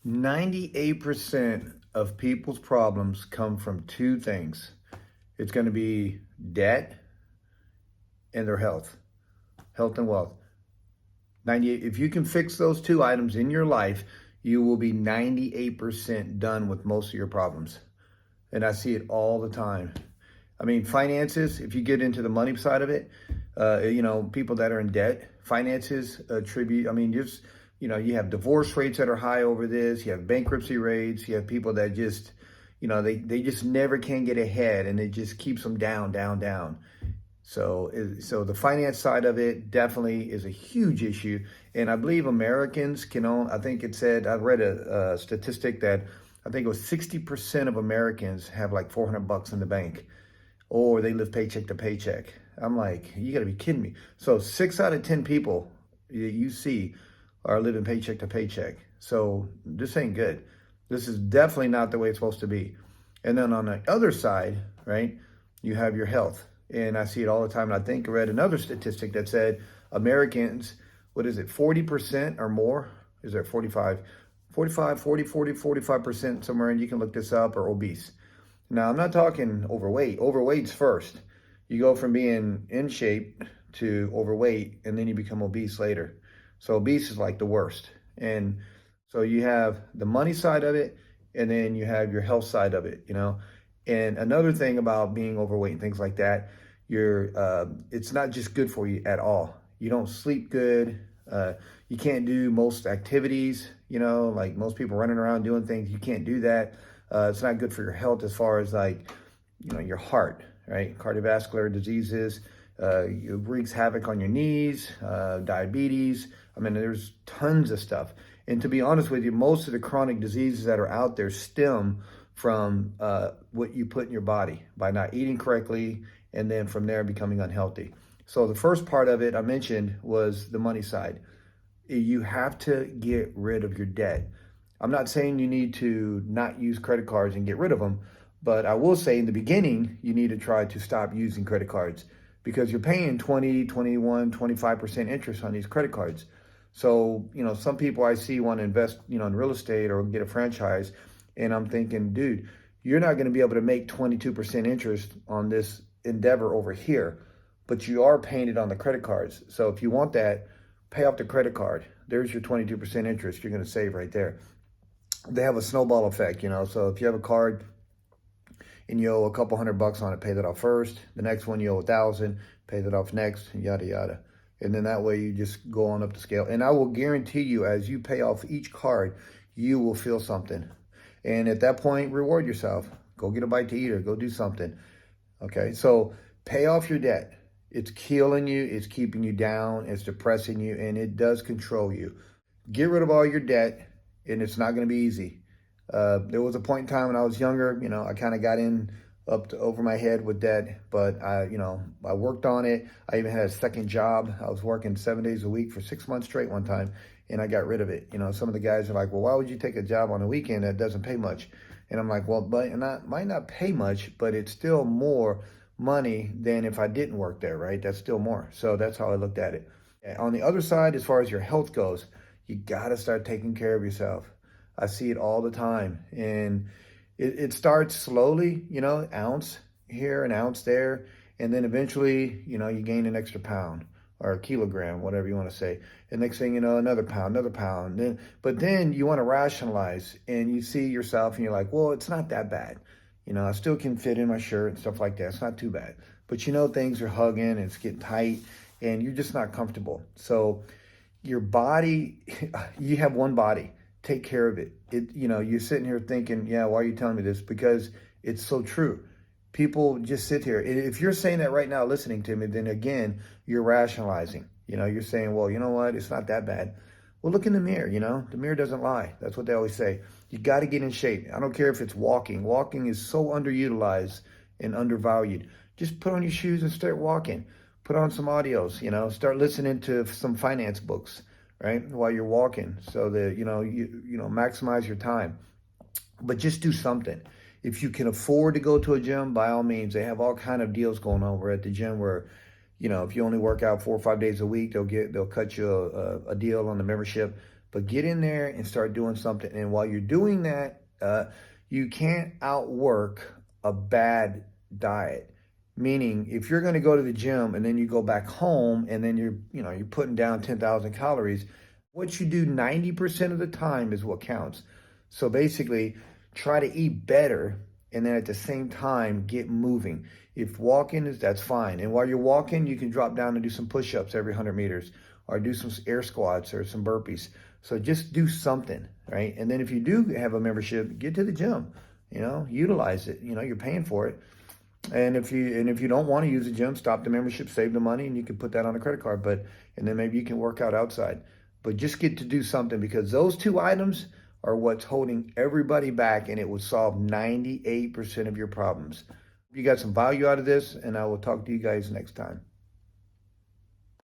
98% of people's problems come from two things. It's going to be debt and their health and wealth. 98, if you can fix those two items in your life, you will be 98% done with most of your problems. And I see it all the time. I mean, finances, if you get into the money side of it, people that are in debt, finances attribute, you have divorce rates that are high over this, you have bankruptcy rates, you have people that just, they just never can get ahead and it just keeps them down, down, down. So the finance side of it definitely is a huge issue. And I believe Americans can own, I think it said, I read a statistic that I think it was 60% of Americans have like $400 in the bank, or they live paycheck to paycheck. I'm like, you gotta be kidding me. So 6 out of 10 people you see are living paycheck to paycheck. So this ain't good. This is definitely not the way it's supposed to be. And then on the other side, right, you have your health. And I see it all the time. And I think I read another statistic that said Americans, 40% or more? Is there 45? 45%, somewhere, and you can look this up, are obese. Now, I'm not talking overweight. Overweight's first. You go from being in shape to overweight, and then you become obese later. So obese is like the worst. And so you have the money side of it, and then you have your health side of it, And another thing about being overweight and things like that, it's not just good for you at all. You don't sleep good. You can't do most activities, like most people running around doing things. You can't do that. It's not good for your health as far as your heart, right? Cardiovascular diseases. It wreaks havoc on your knees, diabetes. There's tons of stuff. And to be honest with you, most of the chronic diseases that are out there stem from what you put in your body by not eating correctly, and then from there becoming unhealthy. So the first part of it I mentioned was the money side. You have to get rid of your debt. I'm not saying you need to not use credit cards and get rid of them, but I will say in the beginning, you need to try to stop using credit cards because you're paying 20, 21, 25% interest on these credit cards. So, some people I see want to invest, in real estate or get a franchise. And I'm thinking, dude, you're not going to be able to make 22% interest on this endeavor over here, but you are paying it on the credit cards. So if you want that, pay off the credit card. There's your 22% interest you're going to save right there. They have a snowball effect, So if you have a card and you owe a couple $100 on it, pay that off first. The next one you owe 1,000, pay that off next, yada yada. And then that way you just go on up the scale. And I will guarantee you, as you pay off each card, you will feel something. And at that point, reward yourself. Go get a bite to eat or go do something. Okay, so pay off your debt. It's killing you, it's keeping you down, it's depressing you, and it does control you. Get rid of all your debt, and it's not going to be easy. There was a point in time when I was younger, I kind of got in over my head with debt, but I worked on it. I even had a second job. I was working 7 days a week for 6 months straight one time, and I got rid of it. Some of the guys are like, well, why would you take a job on a weekend that doesn't pay much? And I'm like, well, but might not pay much, but it's still more money than if I didn't work there, right? That's still more. So that's how I looked at it. On the other side, as far as your health goes, you got to start taking care of yourself. I see it all the time. And it starts slowly, ounce here, an ounce there. And then eventually, you gain an extra pound or a kilogram, whatever you want to say. And next thing you know, another pound. But then you want to rationalize and you see yourself and you're like, well, it's not that bad. I still can fit in my shirt and stuff like that. It's not too bad. But things are hugging and it's getting tight and you're just not comfortable. So your body, you have one body. Take care of it. You're sitting here thinking, yeah, why are you telling me this? Because it's so true. People just sit here. If you're saying that right now, listening to me, then again, you're rationalizing. You're saying, well, you know what? It's not that bad. Well, look in the mirror, The mirror doesn't lie. That's what they always say. You got to get in shape. I don't care if it's walking. Walking is so underutilized and undervalued. Just put on your shoes and start walking. Put on some audios, Start listening to some finance books, right? While you're walking so that, you maximize your time. But just do something. If you can afford to go to a gym, by all means, they have all kind of deals going on. We're at the gym where, if you only work out 4 or 5 days a week, they'll cut you a deal on the membership. But get in there and start doing something. And while you're doing that, you can't outwork a bad diet. Meaning, if you're going to go to the gym and then you go back home and then you're putting down 10,000 calories, what you do 90% of the time is what counts. So basically, try to eat better and then at the same time get moving. If walking is, that's fine. And while you're walking, you can drop down and do some push-ups every 100 meters or do some air squats or some burpees. So just do something, right? And then if you do have a membership, get to the gym, utilize it. You're paying for it. And if you don't want to use the gym, stop the membership, save the money, and you can put that on a credit card. And then maybe you can work out outside. But just get to do something, because those two items are what's holding everybody back, and it will solve 98% of your problems. You got some value out of this, and I will talk to you guys next time.